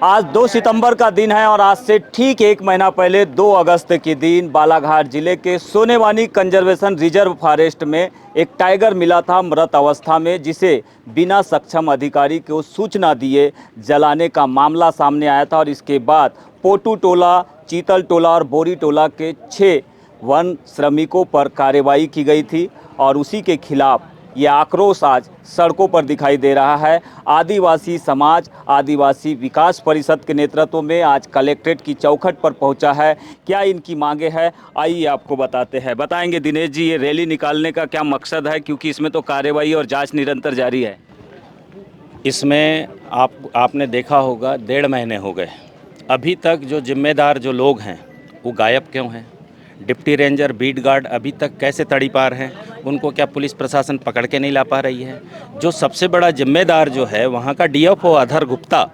आज 2 सितंबर का दिन है और आज से ठीक एक महीना पहले 2 अगस्त के दिन बालाघाट जिले के सोनेवानी कंजर्वेशन रिजर्व फॉरेस्ट में एक टाइगर मिला था मृत अवस्था में, जिसे बिना सक्षम अधिकारी को सूचना दिए जलाने का मामला सामने आया था। और इसके बाद पोटू टोला, चीतल टोला और बोरी टोला के 6 वन श्रमिकों पर कार्रवाई की गई थी और उसी के खिलाफ ये आक्रोश आज सड़कों पर दिखाई दे रहा है। आदिवासी समाज आदिवासी विकास परिषद के नेतृत्व में आज कलेक्ट्रेट की चौखट पर पहुंचा है। क्या इनकी मांगे हैं, आइए आपको बताते हैं। बताएंगे दिनेश जी, ये रैली निकालने का क्या मकसद है, क्योंकि इसमें तो कार्रवाई और जांच निरंतर जारी है। इसमें आपने देखा होगा 1.5 महीने हो गए, अभी तक जो जिम्मेदार जो लोग हैं वो गायब क्यों हैं? डिप्टी रेंजर, बीट गार्ड अभी तक कैसे तड़ीपार हैं? उनको क्या पुलिस प्रशासन पकड़ के नहीं ला पा रही है? जो सबसे बड़ा जिम्मेदार जो है वहाँ का डीएफओ अधर गुप्ता,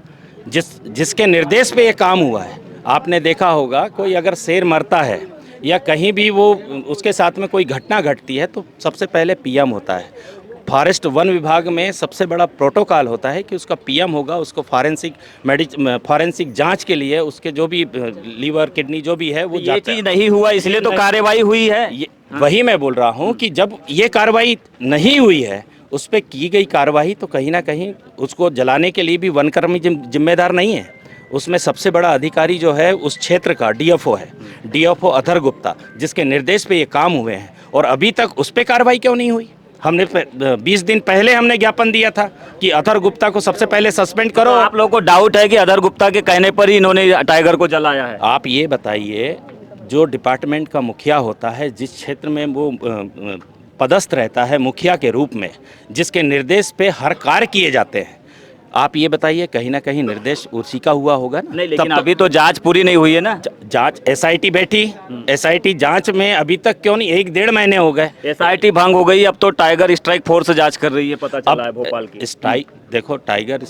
जिसके निर्देश पे ये काम हुआ है। आपने देखा होगा कोई अगर शेर मरता है या कहीं भी वो उसके साथ में कोई घटना घटती है तो सबसे पहले पीएम होता है। फॉरेस्ट वन विभाग में सबसे बड़ा प्रोटोकॉल होता है कि उसका पीएम होगा, उसको फॉरेंसिक जांच के लिए उसके जो भी लीवर किडनी जो भी है वो ये चीज़ नहीं हुआ, इसलिए तो कार्रवाई हुई है। वही मैं बोल रहा हूँ कि जब ये कार्रवाई नहीं हुई है, उस पर की गई कार्रवाई तो कहीं ना कहीं उसको जलाने के लिए भी वनकर्मी जिम्मेदार नहीं है। उसमें सबसे बड़ा अधिकारी जो है उस क्षेत्र का डीएफओ है, डीएफओ अधर गुप्ता, जिसके निर्देश पे ये काम हुए हैं और अभी तक उस पर कार्रवाई क्यों नहीं हुई? हमने 20 दिन पहले हमने ज्ञापन दिया था कि अधर गुप्ता को सबसे पहले सस्पेंड करो। तो आप लोगों को डाउट है कि अधर गुप्ता के कहने पर ही इन्होंने टाइगर को जलाया है? आप ये बताइए, जो डिपार्टमेंट का मुखिया होता है, जिस क्षेत्र में वो पदस्थ रहता है मुखिया के रूप में, जिसके निर्देश पे हर कार्य किए जाते हैं, आप ये बताइए कहीं ना कहीं निर्देश उसी का हुआ होगा ना? नहीं, लेकिन अभी तो जांच पूरी नहीं हुई है ना। जांच एसआईटी बैठी, एसआईटी जांच में अभी तक क्यों नहीं? 1-1.5 महीने हो गए, एसआईटी भंग हो गई। अब तो टाइगर स्ट्राइक फोर्स जांच कर रही है, पता चला है भोपाल की। देखो, टाइगर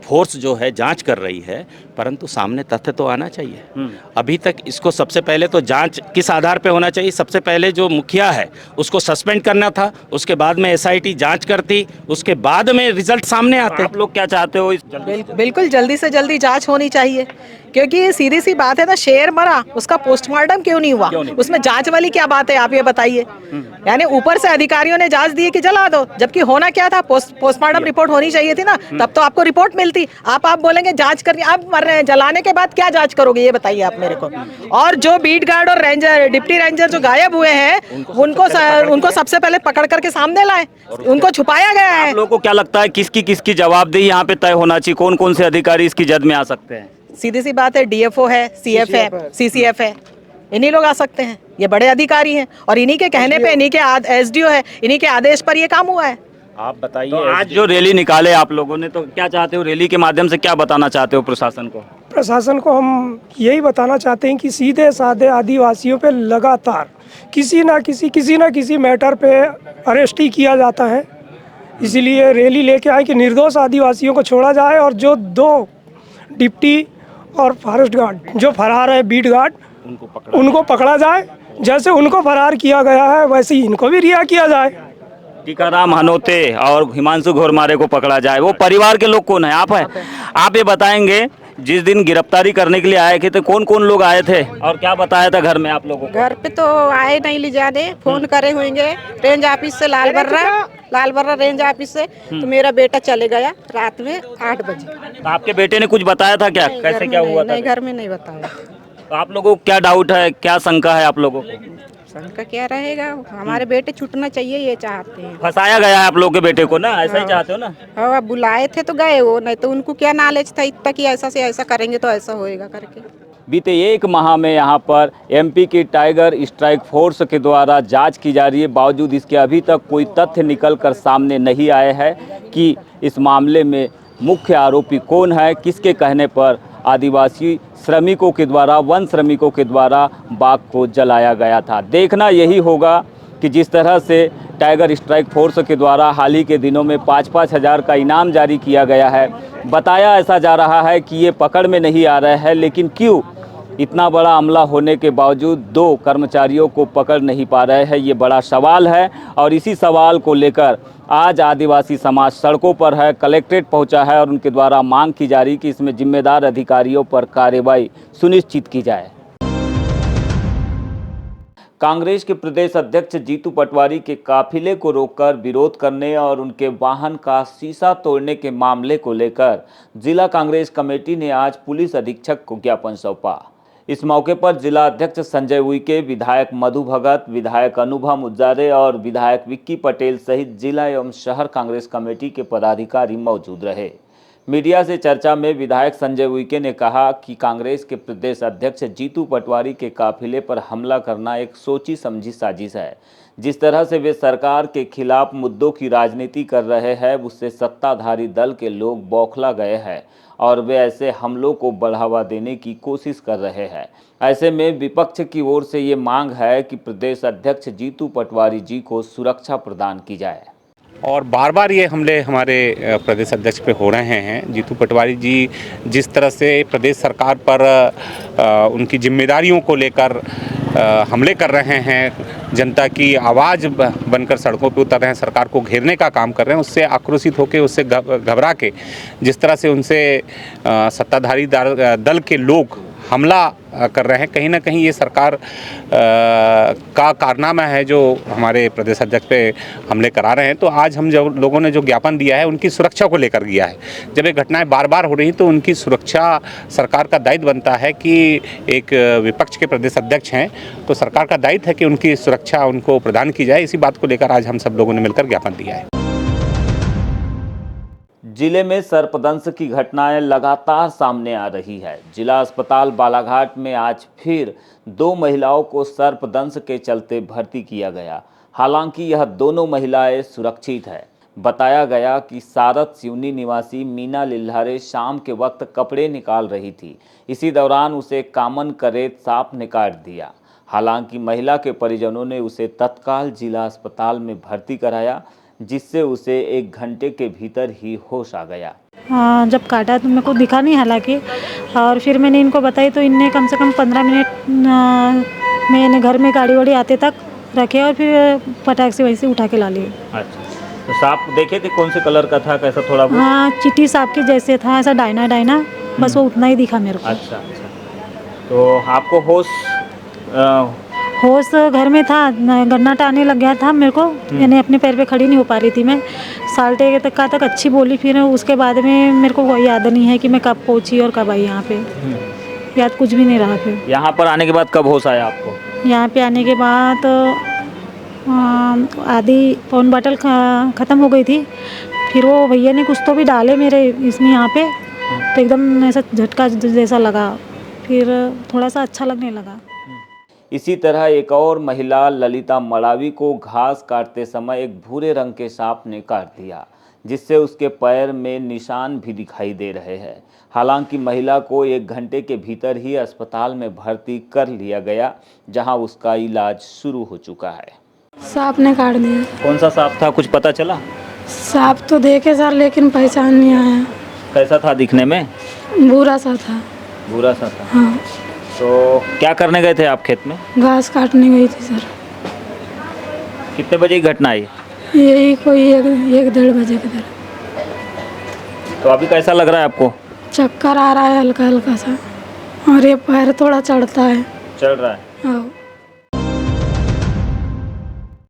फोर्स जो है जांच कर रही है, परंतु सामने तथ्य तो आना चाहिए। अभी तक इसको सबसे पहले तो जांच किस आधार पे होना चाहिए? सबसे पहले जो मुखिया है उसको सस्पेंड करना था, उसके बाद में एसआईटी जांच करती, उसके बाद में रिजल्ट सामने आते। आप लोग क्या चाहते हो? बिल्कुल जल्दी से जल्दी जांच होनी चाहिए, क्योंकि ये सीधी सी बात है ना, शेर मरा, उसका पोस्टमार्टम क्यों नहीं हुआ? उसमें जांच वाली क्या बात है, आप ये बताइए। यानी ऊपर से अधिकारियों ने जांच दी कि जला दो, जबकि होना क्या था? पोस्टमार्टम रिपोर्ट होनी चाहिए थी ना, तब तो आपको रिपोर्ट मिलती। आप बोलेंगे जांच करनी, आप मर रहे हैं, जलाने के बाद क्या जांच करोगे, ये बताइए आप मेरे को। और जो बीट गार्ड और रेंजर, डिप्टी रेंजर जो गायब हुए हैं, उनको सबसे पहले पकड़ करके सामने लाए, उनको छुपाया गया है। आप लोगों को क्या लगता है किसकी जवाबदेही यहाँ पे तय होना चाहिए? कौन कौन से अधिकारी इसकी जद में आ सकते हैं? सीधी सी बात है, डीएफओ है, सीएफ है, सीसीएफ है, इन्हीं लोग आ सकते हैं। ये बड़े अधिकारी हैं और इन्हीं के कहने पे, इन्हीं के एसडीओ है, इन्हीं के आदेश पर ये काम हुआ है। आप बताइए, तो आज जो रैली निकाले आप लोगों ने, तो क्या चाहते हो? रैली के माध्यम से क्या बताना चाहते हो प्रशासन को? प्रशासन को हम यही बताना चाहते हैं कि सीधे साधे आदिवासियों पे लगातार किसी ना किसी मैटर पे अरेस्ट ही किया जाता है। इसीलिए रैली लेके आए कि निर्दोष आदिवासियों को छोड़ा जाए और जो 2 डिप्टी और फॉरेस्ट गार्ड जो फरार है, बीट गार्ड, उनको पकड़ा जाए। जैसे उनको फरार किया गया है वैसे ही इनको भी रिहा किया जाए। टीकाराम हनोते और हिमांशु घोरमारे को पकड़ा जाए। वो परिवार के लोग कौन है? आप हैं? आप ये बताएंगे, जिस दिन गिरफ्तारी करने के लिए आए थे तो कौन कौन लोग आए थे और क्या बताया था घर में आप लोगों को? घर पे तो आए नहीं ले जाने, फोन करे होंगे रेंज ऑफिस से, लाल बर्रा रेंज ऑफिस से। तो मेरा बेटा चले गया रात में 8 बजे। तो आपके बेटे ने कुछ बताया था क्या, कैसे क्या हुआ था? नहीं, घर में नहीं बताया। तो आप लोगों को क्या डाउट है, क्या शंका है आप लोगों को? शंका क्या रहेगा, हमारे बेटे छूटना चाहिए, ये चाहते हैं। फंसाया गया है आप लोगों के बेटे को ना, ऐसा ही चाहते हो ना? हाँ, बुलाए थे तो गए वो, नहीं तो उनको क्या नॉलेज था इतना कि ऐसा से ऐसा करेंगे तो ऐसा होएगा करके। बीते 1 माह में यहाँ पर एमपी की टाइगर स्ट्राइक फोर्स के द्वारा जांच की जा रही है। बावजूद इसके अभी तक कोई तथ्य निकल कर सामने नहीं आए हैं कि इस मामले में मुख्य आरोपी कौन है, किसके कहने पर आदिवासी श्रमिकों के द्वारा, वन श्रमिकों के द्वारा बाघ को जलाया गया था। देखना यही होगा कि जिस तरह से टाइगर स्ट्राइक फोर्स के द्वारा हाल ही के दिनों में 5-5 हज़ार का इनाम जारी किया गया है। बताया ऐसा जा रहा है कि ये पकड़ में नहीं आ रहे हैं, लेकिन क्यों इतना बड़ा हमला होने के बावजूद 2 कर्मचारियों को पकड़ नहीं पा रहे हैं, ये बड़ा सवाल है। और इसी सवाल को लेकर आज आदिवासी समाज सड़कों पर है, कलेक्ट्रेट पहुंचा है और उनके द्वारा मांग की जा रही कि इसमें जिम्मेदार अधिकारियों पर कार्रवाई सुनिश्चित की जाए। कांग्रेस के प्रदेश अध्यक्ष जीतू पटवारी के काफिले को रोककर विरोध करने और उनके वाहन का शीशा तोड़ने के मामले को लेकर जिला कांग्रेस कमेटी ने आज पुलिस अधीक्षक को ज्ञापन सौंपा। इस मौके पर जिला अध्यक्ष संजय उइके, विधायक मधु भगत, विधायक अनुभव उज्जारे और विधायक विक्की पटेल सहित जिला एवं शहर कांग्रेस कमेटी के पदाधिकारी मौजूद रहे। मीडिया से चर्चा में विधायक संजय उइके ने कहा कि कांग्रेस के प्रदेश अध्यक्ष जीतू पटवारी के काफिले पर हमला करना एक सोची समझी साजिश है। जिस तरह से वे सरकार के खिलाफ मुद्दों की राजनीति कर रहे हैं, उससे सत्ताधारी दल के लोग बौखला गए हैं और वे ऐसे हमलों को बढ़ावा देने की कोशिश कर रहे हैं। ऐसे में विपक्ष की ओर से ये मांग है कि प्रदेश अध्यक्ष जीतू पटवारी जी को सुरक्षा प्रदान की जाए। और बार बार ये हमले हमारे प्रदेश अध्यक्ष पे हो रहे हैं। जीतू पटवारी जी जिस तरह से प्रदेश सरकार पर उनकी जिम्मेदारियों को लेकर हमले कर रहे हैं, जनता की आवाज़ बनकर सड़कों पे उतर रहे हैं, सरकार को घेरने का काम कर रहे हैं, उससे आक्रोशित होकर, उससे घबरा के जिस तरह से उनसे सत्ताधारी दल के लोग हमला कर रहे हैं, कहीं ना कहीं ये सरकार का कारनामा है जो हमारे प्रदेश अध्यक्ष पे हमले करा रहे हैं। तो आज हम जो लोगों ने जो ज्ञापन दिया है उनकी सुरक्षा को लेकर दिया है। जब ये घटनाएं बार बार हो रही तो उनकी सुरक्षा सरकार का दायित्व बनता है कि एक विपक्ष के प्रदेश अध्यक्ष हैं तो सरकार का दायित्व है कि उनकी सुरक्षा उनको प्रदान की जाए। इसी बात को लेकर आज हम सब लोगों ने मिलकर ज्ञापन दिया है। जिले में सर्पदंश की घटनाएं लगातार सामने आ रही है। जिला अस्पताल बालाघाट में आज फिर 2 महिलाओं को सर्पदंश के चलते भर्ती किया गया। हालांकि यह दोनों महिलाएं सुरक्षित है। बताया गया कि सारत सिवनी निवासी मीना लिल्हारे शाम के वक्त कपड़े निकाल रही थी। इसी दौरान उसे कामन करेत सांप ने काट दिया। हालांकि महिला के परिजनों ने उसे तत्काल जिला अस्पताल में भर्ती कराया, जिससे उसे 1 घंटे के भीतर ही होश आ गया। जब काटा तो मेरे को दिखा नहीं हालांकि, और फिर मैंने इनको बताई तो इनने कम से कम 15 मिनट मैंने घर में गाड़ी वाड़ी आते तक रखे और फिर पटाख से वैसे उठा के ला लिए। अच्छा, तो सांप देखे थे कौन से कलर का था, कैसा थोड़ा बहुत? हाँ, चिट्टी सांप के जैसे था, ऐसा डायना बस वो उतना ही दिखा मेरे को। अच्छा, तो आपको होश घर में था, गन्नाटा आने लग गया था मेरे को, यानी अपने पैर पे खड़ी नहीं हो पा रही थी मैं। साल्टे तक अच्छी बोली, फिर उसके बाद में मेरे को कोई याद नहीं है कि मैं कब पहुंची और कब आई यहाँ पे, याद कुछ भी नहीं रहा। फिर यहाँ पर आने के बाद कब होश आया आपको? यहाँ पे आने के बाद आधी पौन बॉटल ख़त्म हो गई थी। फिर वो भैया ने कुछ तो भी डाले मेरे इसमें यहाँ पे, तो एकदम ऐसा झटका जैसा लगा, फिर थोड़ा सा अच्छा लगने लगा। इसी तरह एक और महिला ललिता मड़ावी को घास काटते समय एक भूरे रंग के सांप ने काट दिया, जिससे उसके पैर में निशान भी दिखाई दे रहे हैं। हालांकि महिला को 1 घंटे के भीतर ही अस्पताल में भर्ती कर लिया गया, जहां उसका इलाज शुरू हो चुका है। सांप ने काट दिया। कौन सा सांप था, कुछ पता चला? सांप तो देखे सर, लेकिन पहचान नहीं आया। कैसा था दिखने में? भूरा सा था। भूरा सा था। हाँ। तो क्या करने गए थे आप खेत में? घास काटने गई थी सर। कितने बजे की घटना आई? यही कोई 1-1:30 बजे की तरह। तो अभी कैसा लग रहा है आपको? चक्कर आ रहा है हल्का हल्का सा, और ये पैर थोड़ा चढ़ता है। चढ़ रहा है? हाँ।